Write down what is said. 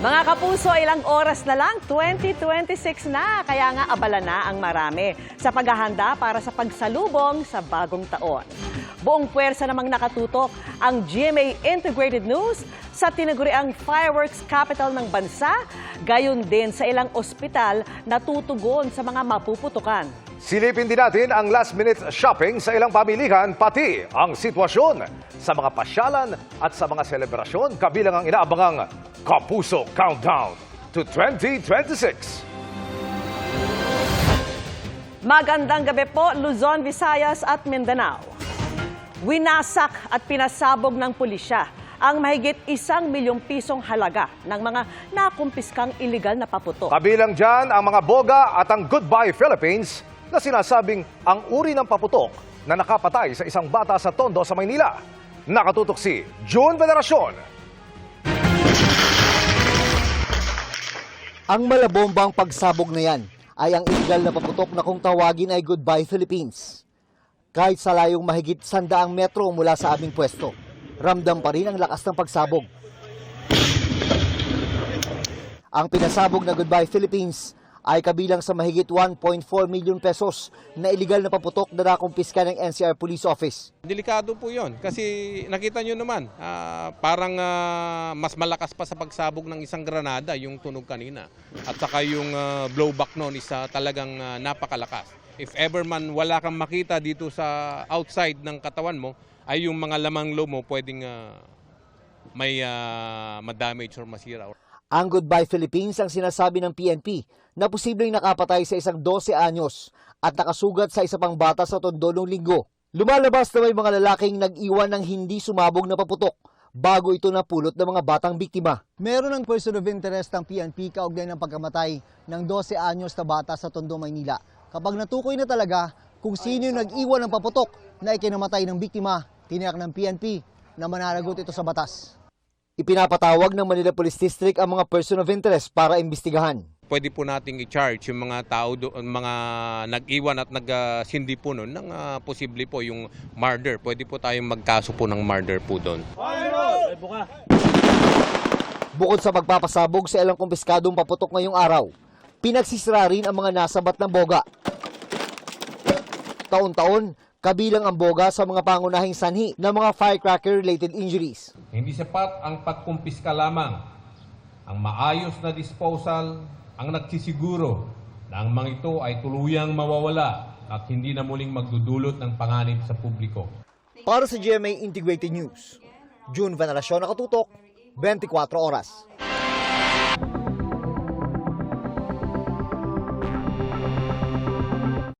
Mga kapuso, ilang oras na lang, 2026 na. Kaya nga abala na ang marami sa paghahanda para sa pagsalubong sa bagong taon. Buong puwersa namang nakatutok ang GMA Integrated News sa tinaguriang fireworks capital ng bansa, gayon din sa ilang ospital na tutugon sa mga mapuputukan. Silipin din natin ang last-minute shopping sa ilang pamilihan, pati ang sitwasyon sa mga pasyalan at sa mga selebrasyon, kabilang ang inaabangang Kapuso Countdown to 2026. Magandang gabi po, Luzon, Visayas at Mindanao. Winasak at pinasabog ng pulisya ang mahigit 1 milyong pisong halaga ng mga nakumpiskang iligal na paputok. Kabilang dyan ang mga boga at ang Goodbye Philippines na sinasabing ang uri ng paputok na nakapatay sa isang bata sa Tondo sa Maynila. Nakatutok si June Veneracion. Ang malabombang pagsabog na yan ay ang illegal na paputok na kung tawagin ay Goodbye Philippines. Kahit sa layong mahigit 100 metro mula sa aming pwesto, ramdam pa rin ang lakas ng pagsabog. Ang pinasabog na Goodbye Philippines ay kabilang sa mahigit 1.4 milyon pesos na iligal na paputok na nakumpiska ng NCR Police Office. Delikado po yun kasi nakita nyo naman, parang mas malakas pa sa pagsabog ng isang granada yung tunog kanina. At saka yung blowback noon is talagang napakalakas. If ever man wala kang makita dito sa outside ng katawan mo, ay yung mga lamang loob mo pwedeng may ma-damage or masira. Ang Goodbye Philippines ang sinasabi ng PNP na posibleng nakapatay sa isang 12 anyos at nakasugat sa isa pang bata sa Tondo noong linggo. Lumalabas na may mga lalaking nag-iwan ng hindi sumabog na paputok bago ito napulot ng mga batang biktima. Meron ng person of interest ng PNP kaugnay ng pagkamatay ng 12 anyos na bata sa Tondo, Maynila. Kapag natukoy na talaga kung sino yung nag-iwan ng paputok na ikinamatay ng biktima, tiniyak ng PNP na mananagot ito sa batas. Ipinapatawag ng Manila Police District ang mga person of interest para imbestigahan. Pwede po nating i-charge yung mga tao doon, mga nag-iwan at nagsindi po noon ng posible po yung murder. Pwede po tayong magkaso po ng murder po doon. Bukod sa pagpapasabog sa ilang kumpiskadong paputok ngayong araw, pinagsisira rin ang mga nasabat ng boga. Taon-taon, kabilang ang boga sa mga pangunahing sanhi ng mga firecracker-related injuries. Hindi sapat ang pagkumpiska lamang. Ang maayos na disposal ang nagsisiguro na ang mga ito ay tuluyang mawawala at hindi na muling magdudulot ng panganib sa publiko. Para sa GMA Integrated News, June Veneracion, nakatutok, 24 oras.